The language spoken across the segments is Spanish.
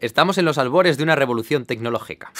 Estamos en los albores de una revolución tecnológica.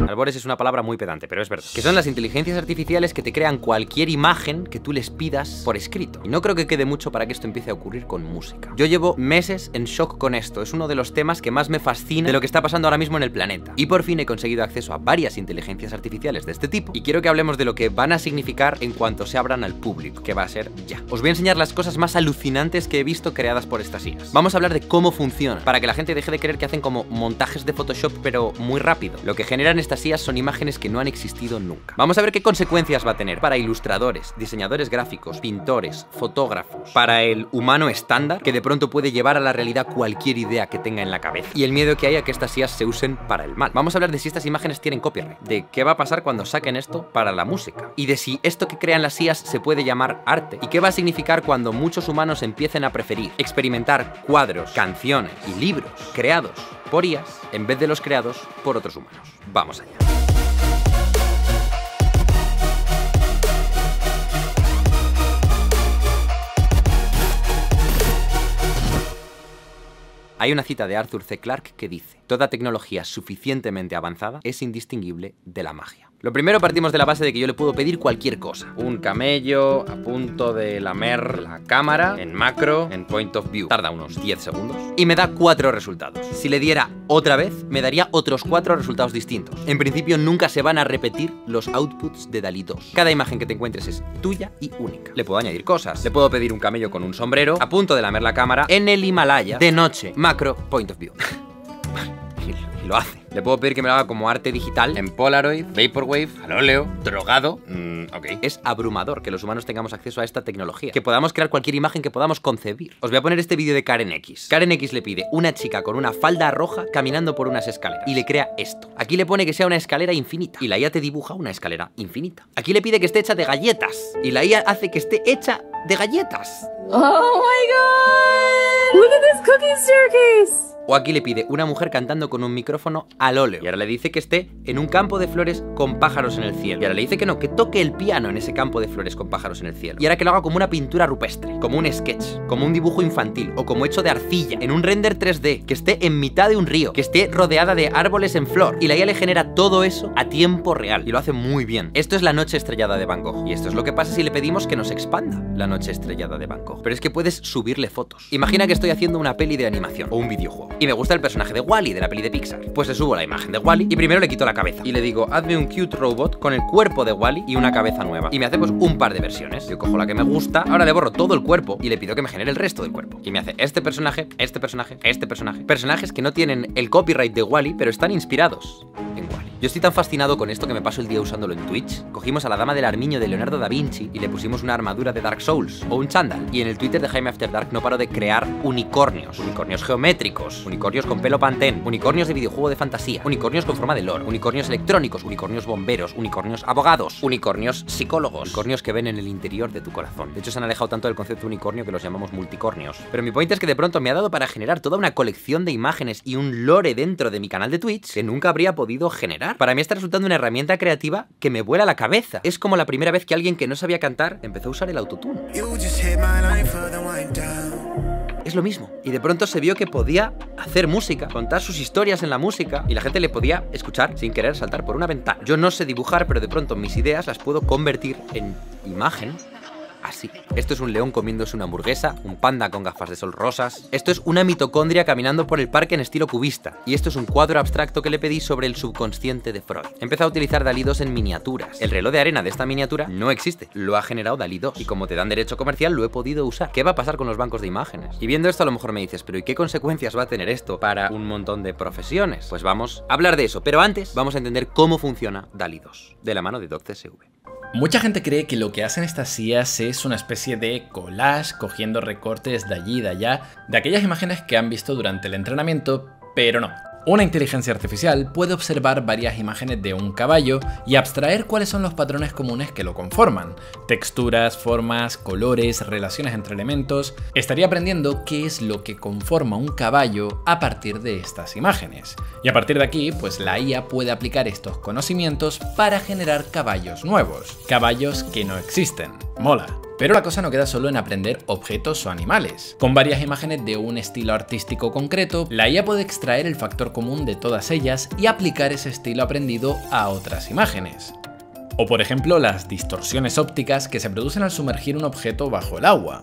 Albores es una palabra muy pedante, pero es verdad. Que son las inteligencias artificiales que te crean cualquier imagen que tú les pidas por escrito. Y no creo que quede mucho para que esto empiece a ocurrir con música. Yo llevo meses en shock con esto. Es uno de los temas que más me fascina de lo que está pasando ahora mismo en el planeta. Y por fin he conseguido acceso a varias inteligencias artificiales de este tipo. Y quiero que hablemos de lo que van a significar en cuanto se abran al público, que va a ser ya. Os voy a enseñar las cosas más alucinantes que he visto creadas por estas IAs. Vamos a hablar de cómo funcionan, para que la gente deje de creer que hacen como montajes de Photoshop, pero muy rápido. Lo que generan estas IAs son imágenes que no han existido nunca. Vamos a ver qué consecuencias va a tener para ilustradores, diseñadores gráficos, pintores, fotógrafos, para el humano estándar, que de pronto puede llevar a la realidad cualquier idea que tenga en la cabeza, y el miedo que hay a que estas IAs se usen para el mal. Vamos a hablar de si estas imágenes tienen copyright, de qué va a pasar cuando saquen esto para la música, y de si esto que crean las IAs se puede llamar arte, y qué va a significar cuando muchos humanos empiecen a preferir experimentar cuadros, canciones y libros creados por IAs en vez de los creados por otros humanos. Vamos allá. Hay una cita de Arthur C. Clarke que dice: toda tecnología suficientemente avanzada es indistinguible de la magia. Lo primero, partimos de la base de que yo le puedo pedir cualquier cosa. Un camello a punto de lamer la cámara en macro, en point of view. Tarda unos 10 segundos. Y me da 4 resultados. Si le diera otra vez, me daría otros 4 resultados distintos. En principio, nunca se van a repetir los outputs de DALL-E 2. Cada imagen que te encuentres es tuya y única. Le puedo añadir cosas. Le puedo pedir un camello con un sombrero a punto de lamer la cámara en el Himalaya de noche. Macro, point of view. Y lo hace. Le puedo pedir que me lo haga como arte digital, en Polaroid, Vaporwave, al óleo, drogado. Ok. Es abrumador que los humanos tengamos acceso a esta tecnología, que podamos crear cualquier imagen que podamos concebir. Os voy a poner este vídeo de Karen X. Karen X le pide una chica con una falda roja caminando por unas escaleras y le crea esto. Aquí le pone que sea una escalera infinita y la IA te dibuja una escalera infinita. Aquí le pide que esté hecha de galletas y la IA hace que esté hecha de galletas. Oh my god! Look at this cookie staircase! O aquí le pide una mujer cantando con un micrófono al óleo. Y ahora le dice que esté en un campo de flores con pájaros en el cielo. Y ahora le dice que no, que toque el piano en ese campo de flores con pájaros en el cielo. Y ahora que lo haga como una pintura rupestre, como un sketch, como un dibujo infantil, o como hecho de arcilla, en un render 3D, que esté en mitad de un río, que esté rodeada de árboles en flor. Y la IA le genera todo eso a tiempo real. Y lo hace muy bien. Esto es la noche estrellada de Van Gogh. Y esto es lo que pasa si le pedimos que nos expanda la noche estrellada de Van Gogh. Pero es que puedes subirle fotos. Imagina que estoy haciendo una peli de animación o un videojuego y me gusta el personaje de Wall-E de la peli de Pixar. Pues le subo la imagen de Wall-E y primero le quito la cabeza y le digo: hazme un cute robot con el cuerpo de Wall-E y una cabeza nueva. Y me hace pues un par de versiones. Yo cojo la que me gusta, ahora le borro todo el cuerpo y le pido que me genere el resto del cuerpo. Y me hace este personaje, este personaje, este personaje. Personajes que no tienen el copyright de Wall-E, pero están inspirados en Wall-E. Yo estoy tan fascinado con esto que me paso el día usándolo en Twitch. Cogimos a la Dama del Armiño de Leonardo da Vinci y le pusimos una armadura de Dark Souls o un chándal. Y en el Twitter de Jaime After Dark no paro de crear unicornios. Unicornios geométricos, unicornios con pelo pantén, unicornios de videojuego de fantasía, unicornios con forma de lore, unicornios electrónicos, unicornios bomberos, unicornios abogados, unicornios psicólogos, unicornios que ven en el interior de tu corazón. De hecho, se han alejado tanto del concepto de unicornio que los llamamos multicornios. Pero mi point es que de pronto me ha dado para generar toda una colección de imágenes y un lore dentro de mi canal de Twitch que nunca habría podido generar. Para mí está resultando una herramienta creativa que me vuela la cabeza. Es como la primera vez que alguien que no sabía cantar empezó a usar el autotune. Es lo mismo. Y de pronto se vio que podía hacer música, contar sus historias en la música y la gente le podía escuchar sin querer saltar por una ventana. Yo no sé dibujar, pero de pronto mis ideas las puedo convertir en imagen. Así. Esto es un león comiéndose una hamburguesa, un panda con gafas de sol rosas. Esto es una mitocondria caminando por el parque en estilo cubista. Y esto es un cuadro abstracto que le pedí sobre el subconsciente de Freud. He empezado a utilizar DALL-E 2 en miniaturas. El reloj de arena de esta miniatura no existe, lo ha generado DALL-E 2. Y como te dan derecho comercial, lo he podido usar. ¿Qué va a pasar con los bancos de imágenes? Y viendo esto a lo mejor me dices: pero ¿y qué consecuencias va a tener esto para un montón de profesiones? Pues vamos a hablar de eso, pero antes vamos a entender cómo funciona DALL-E 2, de la mano de DocCSV. Mucha gente cree que lo que hacen estas IAs es una especie de collage, cogiendo recortes de allí y de allá, de aquellas imágenes que han visto durante el entrenamiento, pero no. Una inteligencia artificial puede observar varias imágenes de un caballo y abstraer cuáles son los patrones comunes que lo conforman. Texturas, formas, colores, relaciones entre elementos. Estaría aprendiendo qué es lo que conforma un caballo a partir de estas imágenes. Y a partir de aquí, pues la IA puede aplicar estos conocimientos para generar caballos nuevos. Caballos que no existen. Mola. Pero la cosa no queda solo en aprender objetos o animales. Con varias imágenes de un estilo artístico concreto, la IA puede extraer el factor común de todas ellas y aplicar ese estilo aprendido a otras imágenes. O por ejemplo, las distorsiones ópticas que se producen al sumergir un objeto bajo el agua.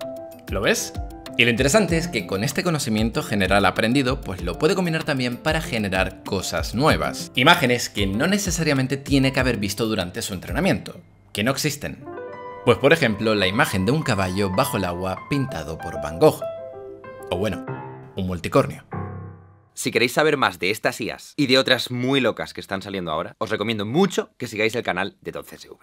¿Lo ves? Y lo interesante es que con este conocimiento general aprendido, pues lo puede combinar también para generar cosas nuevas. Imágenes que no necesariamente tiene que haber visto durante su entrenamiento, que no existen. Pues por ejemplo, la imagen de un caballo bajo el agua pintado por Van Gogh. O bueno, un multicornio. Si queréis saber más de estas IAs y de otras muy locas que están saliendo ahora, os recomiendo mucho que sigáis el canal de DotCSV.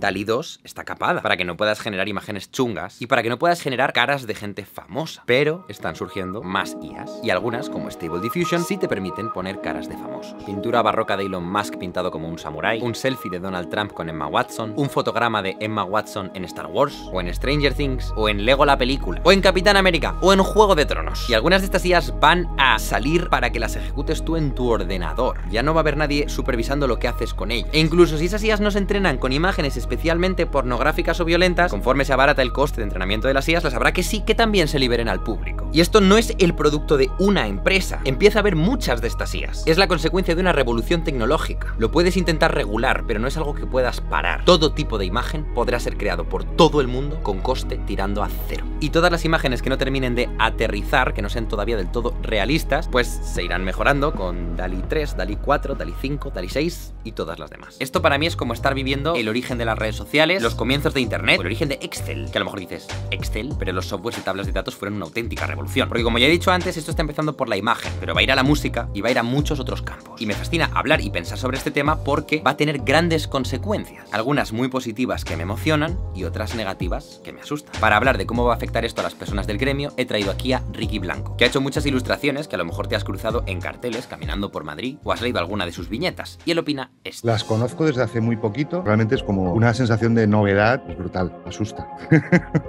DALL-E 2 está capada para que no puedas generar imágenes chungas y para que no puedas generar caras de gente famosa. Pero están surgiendo más IAs y algunas, como Stable Diffusion, sí te permiten poner caras de famosos. Pintura barroca de Elon Musk pintado como un samurái, un selfie de Donald Trump con Emma Watson, un fotograma de Emma Watson en Star Wars, o en Stranger Things, o en Lego la película, o en Capitán América, o en Juego de Tronos. Y algunas de estas IAs van a salir para que las ejecutes tú en tu ordenador. Ya no va a haber nadie supervisando lo que haces con ellas. E incluso si esas IAs no se entrenan con imágenes especialmente pornográficas o violentas, conforme se abarata el coste de entrenamiento de las IAs, las habrá que sí que también se liberen al público. Y esto no es el producto de una empresa, empieza a haber muchas de estas IAs. Es la consecuencia de una revolución tecnológica. Lo puedes intentar regular, pero no es algo que puedas parar. Todo tipo de imagen podrá ser creado por todo el mundo con coste tirando a cero. Y todas las imágenes que no terminen de aterrizar, que no sean todavía del todo realistas, pues se irán mejorando con DALL-E 3, DALL-E 4, DALL-E 5, DALL-E 6 y todas las demás. Esto para mí es como estar viviendo el origen de las redes sociales, los comienzos de internet, o el origen de Excel, que a lo mejor dices, Excel, pero los softwares y tablas de datos fueron una auténtica revolución. Porque como ya he dicho antes, esto está empezando por la imagen, pero va a ir a la música y va a ir a muchos otros campos. Y me fascina hablar y pensar sobre este tema porque va a tener grandes consecuencias. Algunas muy positivas que me emocionan y otras negativas que me asustan. Para hablar de cómo va a afectar esto a las personas del gremio, he traído aquí a Ricky Blanco, que ha hecho muchas ilustraciones que a lo mejor te has cruzado en carteles caminando por Madrid o has leído alguna de sus viñetas. Y él opina esto. Las conozco desde hace muy poquito, realmente es como una sensación de novedad, es brutal, asusta.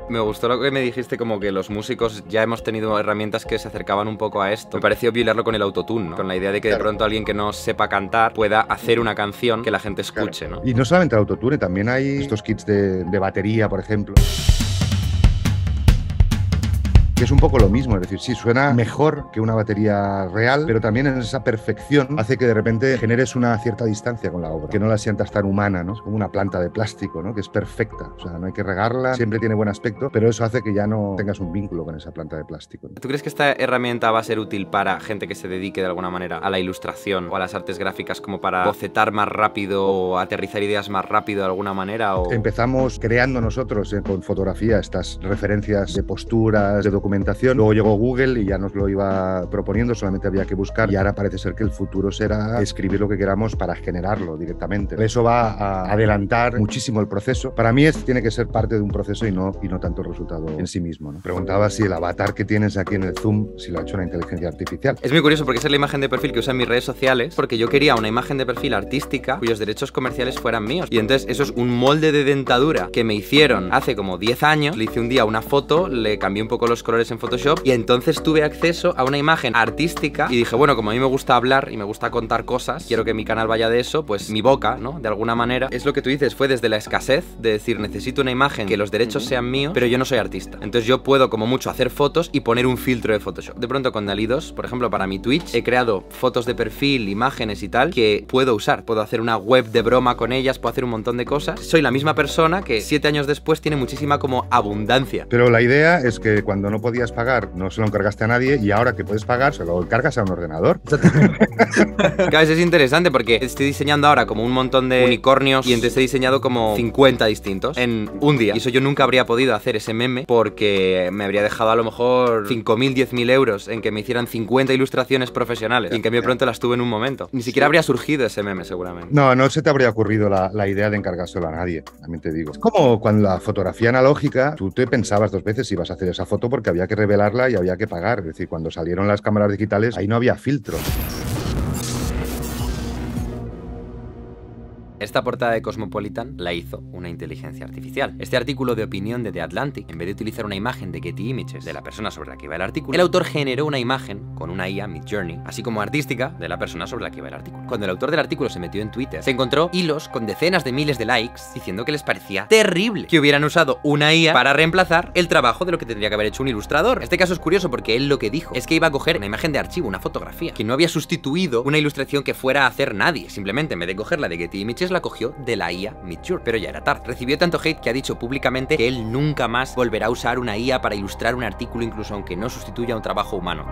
Me gustó lo que me dijiste, como que los músicos ya hemos tenido herramientas que se acercaban un poco a esto. Me pareció violarlo con el autotune, ¿no? Con la idea de que de pronto alguien que no sepa cantar pueda hacer una canción que la gente escuche, ¿no? Y no solamente el autotune, también hay estos kits de batería, por ejemplo. Es un poco lo mismo, es decir, sí, suena mejor que una batería real, pero también en esa perfección hace que de repente generes una cierta distancia con la obra, que no la sientas tan humana, ¿no? Es como una planta de plástico, ¿no? Que es perfecta, o sea, no hay que regarla, siempre tiene buen aspecto, pero eso hace que ya no tengas un vínculo con esa planta de plástico, ¿no? ¿Tú crees que esta herramienta va a ser útil para gente que se dedique de alguna manera a la ilustración o a las artes gráficas, como para bocetar más rápido o aterrizar ideas más rápido de alguna manera? O... Empezamos creando nosotros con fotografía estas referencias de posturas, de documentación. Luego llegó Google y ya nos lo iba proponiendo, solamente había que buscar, y ahora parece ser que el futuro será escribir lo que queramos para generarlo directamente. Eso va a adelantar muchísimo el proceso. Para mí tiene que ser parte de un proceso y no tanto el resultado en sí mismo, ¿no? Preguntaba si el avatar que tienes aquí en el Zoom, si lo ha hecho una inteligencia artificial. Es muy curioso porque esa es la imagen de perfil que uso en mis redes sociales, porque yo quería una imagen de perfil artística cuyos derechos comerciales fueran míos. Y entonces eso es un molde de dentadura que me hicieron hace como 10 años. Le hice un día una foto, le cambié un poco los colores en Photoshop y entonces tuve acceso a una imagen artística y dije, bueno, como a mí me gusta hablar y me gusta contar cosas, quiero que mi canal vaya de eso, pues mi boca, ¿no? De alguna manera, es lo que tú dices, fue desde la escasez de decir, necesito una imagen que los derechos sean míos, pero yo no soy artista. Entonces yo puedo como mucho hacer fotos y poner un filtro de Photoshop. De pronto con DALL-E 2, por ejemplo, para mi Twitch, he creado fotos de perfil, imágenes y tal, que puedo usar. Puedo hacer una web de broma con ellas, puedo hacer un montón de cosas. Soy la misma persona que 7 años después tiene muchísima como abundancia. Pero la idea es que cuando no podías pagar, no se lo encargaste a nadie, y ahora que puedes pagar, se lo encargas a un ordenador. Cada vez es interesante porque estoy diseñando ahora como un montón de unicornios y entonces he diseñado como 50 distintos en un día. Y eso yo nunca habría podido hacer ese meme porque me habría dejado a lo mejor 5.000, 10.000 euros en que me hicieran 50 ilustraciones profesionales. Y en cambio pronto las tuve en un momento. Ni siquiera habría surgido ese meme seguramente. No se te habría ocurrido la idea de encargárselo a nadie, también te digo. Es como cuando la fotografía analógica, tú te pensabas 2 veces si ibas a hacer esa foto porque había que revelarla y había que pagar. Es decir, cuando salieron las cámaras digitales, ahí no había filtro. Esta portada de Cosmopolitan la hizo una inteligencia artificial. Este artículo de opinión de The Atlantic, en vez de utilizar una imagen de Getty Images de la persona sobre la que iba el artículo, el autor generó una imagen con una IA, Midjourney, así como artística, de la persona sobre la que iba el artículo. Cuando el autor del artículo se metió en Twitter, se encontró hilos con decenas de miles de likes diciendo que les parecía terrible que hubieran usado una IA para reemplazar el trabajo de lo que tendría que haber hecho un ilustrador. Este caso es curioso porque él lo que dijo es que iba a coger una imagen de archivo, una fotografía, que no había sustituido una ilustración que fuera a hacer nadie. Simplemente en vez de cogerla de Getty Images la cogió de la IA Midjourney. Pero ya era tarde. Recibió tanto hate que ha dicho públicamente que él nunca más volverá a usar una IA para ilustrar un artículo, incluso aunque no sustituya un trabajo humano.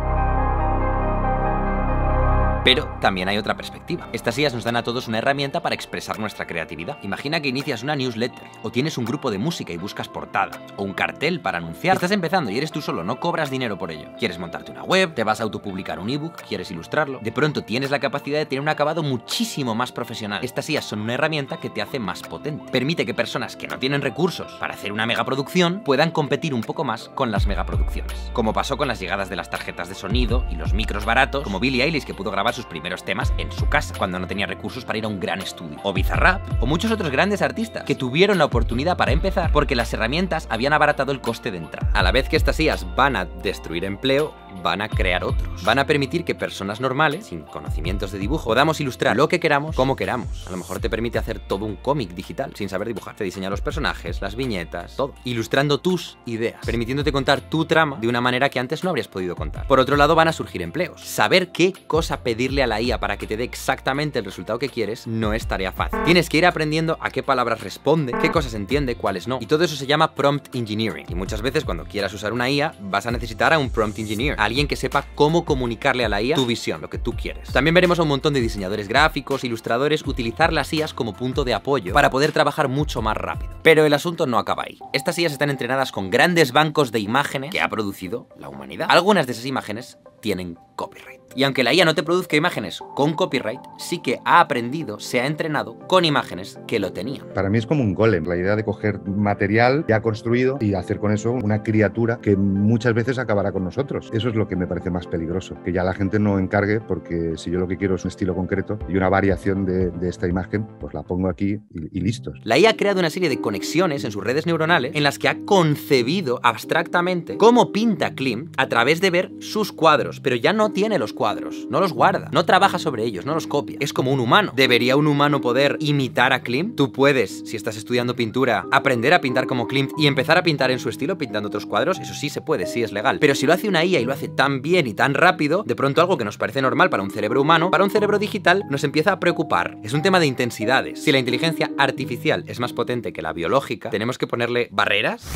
Pero también hay otra perspectiva. Estas IAs nos dan a todos una herramienta para expresar nuestra creatividad. Imagina que inicias una newsletter, o tienes un grupo de música y buscas portada, o un cartel para anunciar. Estás empezando y eres tú solo, no cobras dinero por ello. Quieres montarte una web, te vas a autopublicar un ebook, quieres ilustrarlo. De pronto tienes la capacidad de tener un acabado muchísimo más profesional. Estas IAs son una herramienta que te hace más potente. Permite que personas que no tienen recursos para hacer una megaproducción puedan competir un poco más con las megaproducciones. Como pasó con las llegadas de las tarjetas de sonido y los micros baratos, como Billie Eilish, que pudo grabar sus primeros temas en su casa cuando no tenía recursos para ir a un gran estudio, o Bizarrap, o muchos otros grandes artistas que tuvieron la oportunidad para empezar porque las herramientas habían abaratado el coste de entrada. A la vez que estas IAs van a destruir empleo, van a crear otros. Van a permitir que personas normales, sin conocimientos de dibujo, podamos ilustrar lo que queramos, como queramos. A lo mejor te permite hacer todo un cómic digital sin saber dibujar. Te diseña los personajes, las viñetas, todo. Ilustrando tus ideas, permitiéndote contar tu trama de una manera que antes no habrías podido contar. Por otro lado, van a surgir empleos. Saber qué cosa pedirle a la IA para que te dé exactamente el resultado que quieres no es tarea fácil. Tienes que ir aprendiendo a qué palabras responde, qué cosas entiende, cuáles no. Y todo eso se llama prompt engineering. Y muchas veces cuando quieras usar una IA, vas a necesitar a un prompt engineer, a alguien que sepa cómo comunicarle a la IA tu visión, lo que tú quieres. También veremos a un montón de diseñadores gráficos, ilustradores, utilizar las IAs como punto de apoyo para poder trabajar mucho más rápido. Pero el asunto no acaba ahí. Estas IAs están entrenadas con grandes bancos de imágenes que ha producido la humanidad. Algunas de esas imágenes tienen copyright. Y aunque la IA no te produzca imágenes con copyright, sí que ha aprendido, se ha entrenado con imágenes que lo tenían. Para mí es como un golem, la idea de coger material ya construido y hacer con eso una criatura que muchas veces acabará con nosotros. Eso es lo que me parece más peligroso, que ya la gente no encargue, porque si yo lo que quiero es un estilo concreto y una variación de esta imagen, pues la pongo aquí y listos. La IA ha creado una serie de conexiones en sus redes neuronales en las que ha concebido abstractamente cómo pinta Klimt a través de ver sus cuadros, pero ya no tiene los cuadros, no los guarda, no trabaja sobre ellos, no los copia. Es como un humano. ¿Debería un humano poder imitar a Klimt? Tú puedes, si estás estudiando pintura, aprender a pintar como Klimt y empezar a pintar en su estilo pintando otros cuadros. Eso sí se puede, sí es legal. Pero si lo hace una IA y lo hace tan bien y tan rápido, de pronto algo que nos parece normal para un cerebro humano, para un cerebro digital nos empieza a preocupar. Es un tema de intensidades. Si la inteligencia artificial es más potente que la biológica, ¿tenemos que ponerle barreras?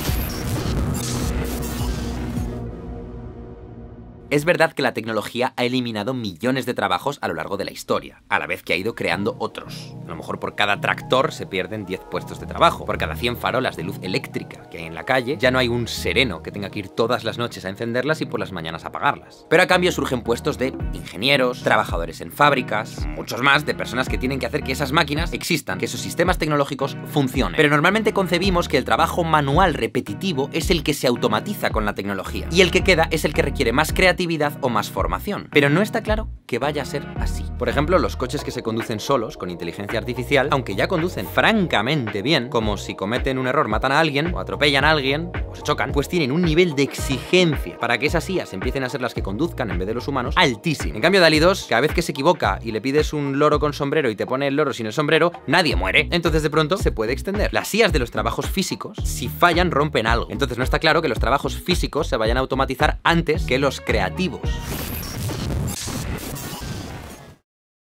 Es verdad que la tecnología ha eliminado millones de trabajos a lo largo de la historia, a la vez que ha ido creando otros. A lo mejor por cada tractor se pierden 10 puestos de trabajo, por cada 100 farolas de luz eléctrica que hay en la calle, ya no hay un sereno que tenga que ir todas las noches a encenderlas y por las mañanas a apagarlas. Pero a cambio surgen puestos de ingenieros, trabajadores en fábricas, muchos más de personas que tienen que hacer que esas máquinas existan, que esos sistemas tecnológicos funcionen. Pero normalmente concebimos que el trabajo manual repetitivo es el que se automatiza con la tecnología, y el que queda es el que requiere más creatividad o más formación. Pero no está claro que vaya a ser así. Por ejemplo, los coches que se conducen solos con inteligencia artificial, aunque ya conducen francamente bien, como si cometen un error, matan a alguien, o atropellan a alguien, o se chocan, pues tienen un nivel de exigencia para que esas IAs empiecen a ser las que conduzcan en vez de los humanos, altísimo. En cambio, DALL-E 2, cada vez que se equivoca y le pides un loro con sombrero y te pone el loro sin el sombrero, nadie muere. Entonces de pronto se puede extender. Las IAs de los trabajos físicos, si fallan, rompen algo. Entonces no está claro que los trabajos físicos se vayan a automatizar antes que los creativos.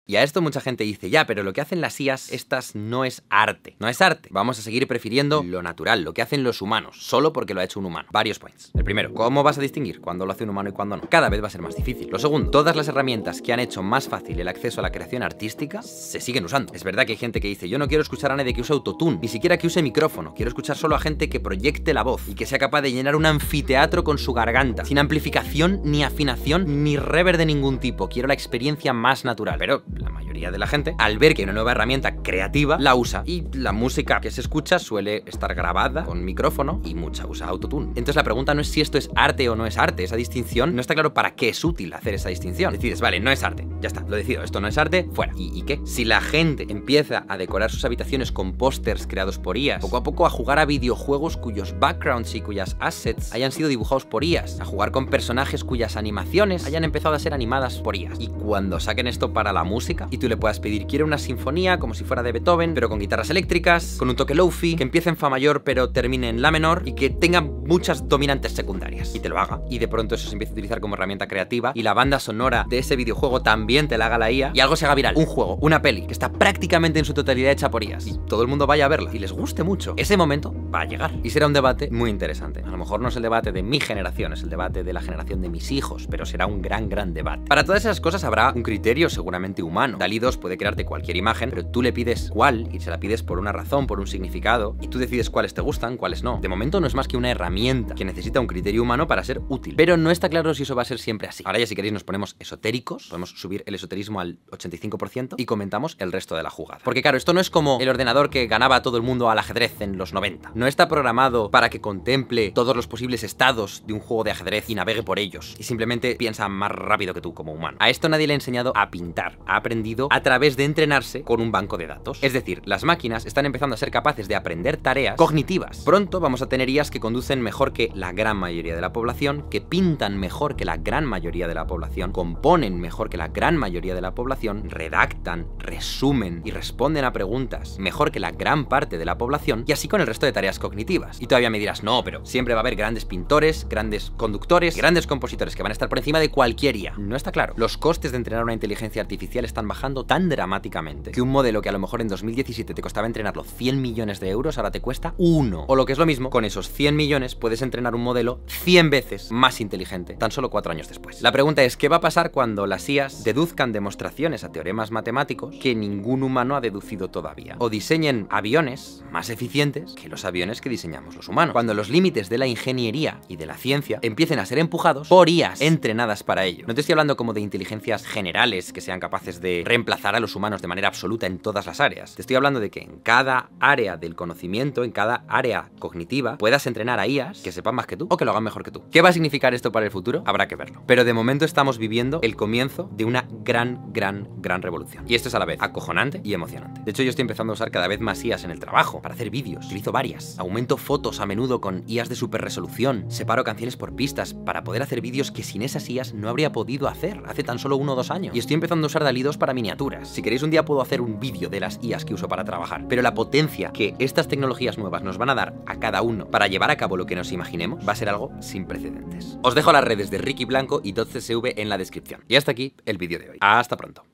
Y a esto mucha gente dice, ya, pero lo que hacen las IAs, estas no es arte. No es arte. Vamos a seguir prefiriendo lo natural, lo que hacen los humanos, solo porque lo ha hecho un humano. Varios points. El primero, ¿cómo vas a distinguir cuándo lo hace un humano y cuándo no? Cada vez va a ser más difícil. Lo segundo, todas las herramientas que han hecho más fácil el acceso a la creación artística se siguen usando. Es verdad que hay gente que dice, yo no quiero escuchar a nadie que use autotune, ni siquiera que use micrófono. Quiero escuchar solo a gente que proyecte la voz y que sea capaz de llenar un anfiteatro con su garganta, sin amplificación, ni afinación, ni reverb de ningún tipo. Quiero la experiencia más natural. Pero la mayoría mayoría de la gente, al ver que una nueva herramienta creativa la usa, y la música que se escucha suele estar grabada con micrófono y mucha usa autotune. Entonces la pregunta no es si esto es arte o no es arte, esa distinción no está claro para qué es útil hacer esa distinción. Decides, vale, no es arte, ya está, lo decido, esto no es arte, fuera. ¿Y qué? Si la gente empieza a decorar sus habitaciones con pósters creados por IAs, poco a poco a jugar a videojuegos cuyos backgrounds y cuyas assets hayan sido dibujados por IAs, a jugar con personajes cuyas animaciones hayan empezado a ser animadas por IAs, y cuando saquen esto para la música y tú le puedas pedir, quiero una sinfonía como si fuera de Beethoven, pero con guitarras eléctricas, con un toque lo-fi, que empiece en fa mayor pero termine en la menor y que tenga muchas dominantes secundarias, y te lo haga, y de pronto eso se empieza a utilizar como herramienta creativa y la banda sonora de ese videojuego también te la haga la IA y algo se haga viral, un juego, una peli que está prácticamente en su totalidad hecha por IAs y todo el mundo vaya a verla y les guste mucho, ese momento va a llegar y será un debate muy interesante. A lo mejor no es el debate de mi generación, es el debate de la generación de mis hijos, pero será un gran debate. Para todas esas cosas habrá un criterio seguramente humano. DALL-E 2 puede crearte cualquier imagen, pero tú le pides cuál y se la pides por una razón, por un significado, y tú decides cuáles te gustan, cuáles no. De momento no es más que una herramienta que necesita un criterio humano para ser útil, pero no está claro si eso va a ser siempre así. Ahora ya si queréis nos ponemos esotéricos, podemos subir el esoterismo al 85% y comentamos el resto de la jugada. Porque claro, esto no es como el ordenador que ganaba a todo el mundo al ajedrez en los 90. No está programado para que contemple todos los posibles estados de un juego de ajedrez y navegue por ellos, y simplemente piensa más rápido que tú como humano. A esto nadie le ha enseñado a pintar, ha aprendido a través de entrenarse con un banco de datos. Es decir, las máquinas están empezando a ser capaces de aprender tareas cognitivas. Pronto vamos a tener IAs que conducen mejor que la gran mayoría de la población, que pintan mejor que la gran mayoría de la población, componen mejor que la gran mayoría de la población, redactan, resumen y responden a preguntas mejor que la gran parte de la población, y así con el resto de tareas cognitivas. Y todavía me dirás, no, pero siempre va a haber grandes pintores, grandes conductores, grandes compositores que van a estar por encima de cualquier IA. No está claro. Los costes de entrenar una inteligencia artificial están bajando tan dramáticamente que un modelo que a lo mejor en 2017 te costaba entrenarlo 100 millones de euros, ahora te cuesta 1. O lo que es lo mismo, con esos 100 millones puedes entrenar un modelo 100 veces más inteligente, tan solo 4 años después. La pregunta es, ¿qué va a pasar cuando las IAs deduzcan demostraciones a teoremas matemáticos que ningún humano ha deducido todavía? O diseñen aviones más eficientes que los aviones que diseñamos los humanos. Cuando los límites de la ingeniería y de la ciencia empiecen a ser empujados por IAs entrenadas para ello. No te estoy hablando como de inteligencias generales que sean capaces de reemplazar a los humanos de manera absoluta en todas las áreas. Te estoy hablando de que en cada área del conocimiento, en cada área cognitiva, puedas entrenar a IAs que sepan más que tú o que lo hagan mejor que tú. ¿Qué va a significar esto para el futuro? Habrá que verlo. Pero de momento estamos viviendo el comienzo de una gran revolución. Y esto es a la vez acojonante y emocionante. De hecho, yo estoy empezando a usar cada vez más IAs en el trabajo para hacer vídeos. Utilizo varias. Aumento fotos a menudo con IAs de super resolución. Separo canciones por pistas para poder hacer vídeos que sin esas IAs no habría podido hacer hace tan solo 1 o 2 años. Y estoy empezando a usar DALL-E 2 para miniaturas. Si queréis un día puedo hacer un vídeo de las IAs que uso para trabajar. Pero la potencia que estas tecnologías nuevas nos van a dar a cada uno para llevar a cabo lo que nos imaginemos va a ser algo sin precedentes. Os dejo las redes de Ricky Blanco y 12CV en la descripción. Y hasta aquí el vídeo de hoy. Hasta pronto.